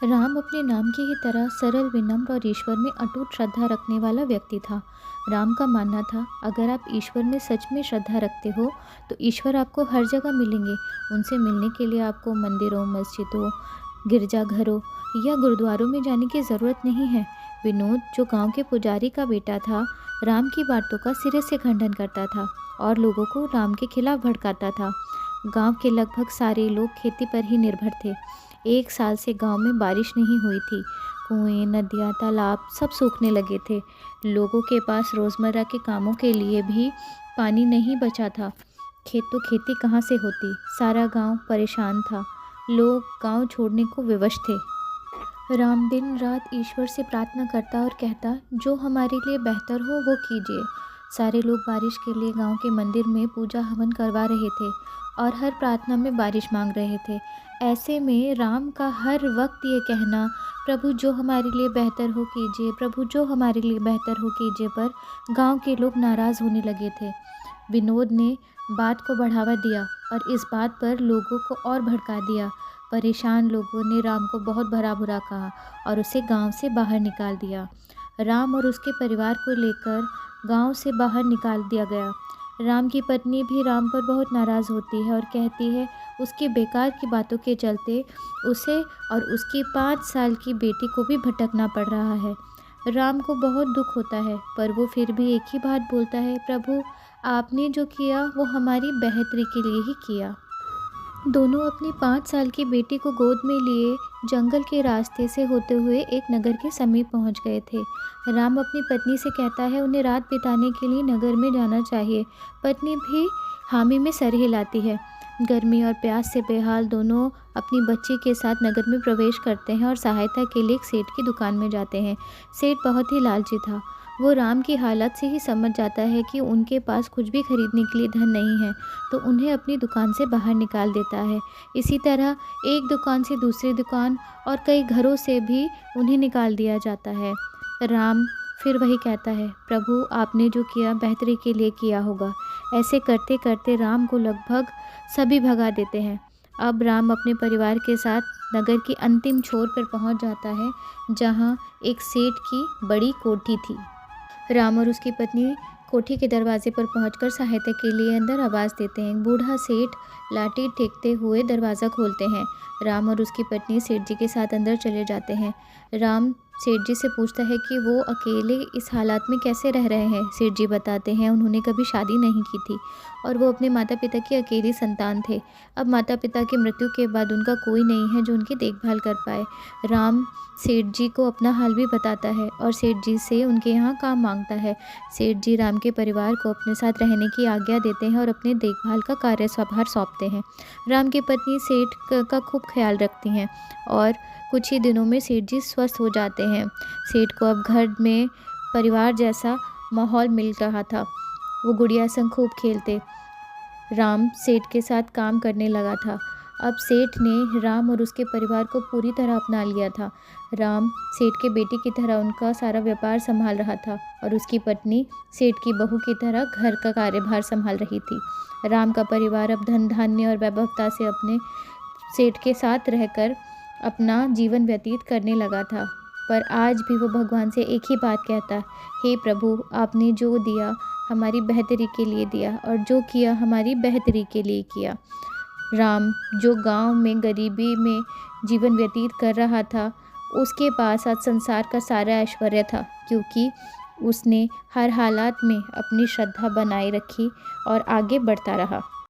राम अपने नाम की ही तरह सरल, विनम्र और ईश्वर में अटूट श्रद्धा रखने वाला व्यक्ति था। राम का मानना था, अगर आप ईश्वर में सच में श्रद्धा रखते हो तो ईश्वर आपको हर जगह मिलेंगे। उनसे मिलने के लिए आपको मंदिरों, मस्जिदों, गिरजाघरों या गुरुद्वारों में जाने की ज़रूरत नहीं है। विनोद, जो गांव के पुजारी का बेटा था, राम की बातों का सिरे से खंडन करता था और लोगों को राम के खिलाफ भड़काता था। गांव के लगभग सारे लोग खेती पर ही निर्भर थे। एक साल से गांव में बारिश नहीं हुई थी। कुएं, नदियाँ, तालाब सब सूखने लगे थे। लोगों के पास रोज़मर्रा के कामों के लिए भी पानी नहीं बचा था। खेती कहाँ से होती। सारा गांव परेशान था। लोग गांव छोड़ने को विवश थे। राम दिन रात ईश्वर से प्रार्थना करता और कहता, जो हमारे लिए बेहतर हो वो कीजिए। सारे लोग बारिश के लिए गांव के मंदिर में पूजा हवन करवा रहे थे और हर प्रार्थना में बारिश मांग रहे थे। ऐसे में राम का हर वक्त ये कहना, प्रभु जो हमारे लिए बेहतर हो कीजिए, प्रभु जो हमारे लिए बेहतर हो कीजिए, पर गांव के लोग नाराज़ होने लगे थे। विनोद ने बात को बढ़ावा दिया और इस बात पर लोगों को और भड़का दिया। परेशान लोगों ने राम को बहुत भला बुरा कहा और उसे गांव से बाहर निकाल दिया। राम और उसके परिवार को लेकर गांव से बाहर निकाल दिया गया। राम की पत्नी भी राम पर बहुत नाराज़ होती है और कहती है, उसकी बेकार की बातों के चलते उसे और उसकी 5 साल की बेटी को भी भटकना पड़ रहा है। राम को बहुत दुख होता है, पर वो फिर भी एक ही बात बोलता है, प्रभु आपने जो किया वो हमारी बेहतरी के लिए ही किया। दोनों अपनी 5 साल की बेटी को गोद में लिए जंगल के रास्ते से होते हुए एक नगर के समीप पहुंच गए थे। राम अपनी पत्नी से कहता है, उन्हें रात बिताने के लिए नगर में जाना चाहिए। पत्नी भी हामी में सर हिलाती है। गर्मी और प्यास से बेहाल दोनों अपनी बच्ची के साथ नगर में प्रवेश करते हैं और सहायता के लिए एक सेठ की दुकान में जाते हैं। सेठ बहुत ही लालची था। वो राम की हालत से ही समझ जाता है कि उनके पास कुछ भी खरीदने के लिए धन नहीं है, तो उन्हें अपनी दुकान से बाहर निकाल देता है। इसी तरह एक दुकान से दूसरी दुकान और कई घरों से भी उन्हें निकाल दिया जाता है। राम फिर वही कहता है, प्रभु आपने जो किया बेहतरी के लिए किया होगा। ऐसे करते करते राम को लगभग सभी भगा देते हैं। अब राम अपने परिवार के साथ नगर की अंतिम छोर पर पहुंच जाता है, जहां एक सेठ की बड़ी कोठी थी। राम और उसकी पत्नी कोठी के दरवाजे पर पहुंचकर सहायता के लिए अंदर आवाज़ देते हैं। बूढ़ा सेठ लाठी टेकते हुए दरवाज़ा खोलते हैं। राम और उसकी पत्नी सेठ जी के साथ अंदर चले जाते हैं। राम सेठ जी से पूछता है कि वो अकेले इस हालात में कैसे रह रहे हैं। सेठ जी बताते हैं, उन्होंने कभी शादी नहीं की थी और वो अपने माता पिता की अकेली संतान थे। अब माता पिता की मृत्यु के बाद उनका कोई नहीं है जो उनकी देखभाल कर पाए। राम सेठ जी को अपना हाल भी बताता है और सेठ जी से उनके यहाँ काम मांगता है। सेठ जी राम के परिवार को अपने साथ रहने की आज्ञा देते हैं और अपने देखभाल का कार्यभार सौंपते हैं। राम की पत्नी सेठ का खूब ख्याल रखती हैं और कुछ ही दिनों में सेठ जी स्वस्थ हो जाते हैं। सेठ को अब घर में परिवार जैसा माहौल मिल रहा था। वो गुड़िया संग खूब खेलते। राम सेठ के साथ काम करने लगा था। अब सेठ ने राम और उसके परिवार को पूरी तरह अपना लिया था। राम सेठ के बेटे की तरह उनका सारा व्यापार संभाल रहा था और उसकी पत्नी सेठ की बहू की तरह घर का कार्यभार संभाल रही थी। राम का परिवार अब धन धान्य और वैभवता से अपने सेठ के साथ रहकर अपना जीवन व्यतीत करने लगा था। पर आज भी वो भगवान से एक ही बात कहता, हे प्रभु आपने जो दिया हमारी बेहतरी के लिए दिया और जो किया हमारी बेहतरी के लिए किया। राम जो गांव में गरीबी में जीवन व्यतीत कर रहा था, उसके पास आज संसार का सारा ऐश्वर्य था, क्योंकि उसने हर हालात में अपनी श्रद्धा बनाए रखी और आगे बढ़ता रहा।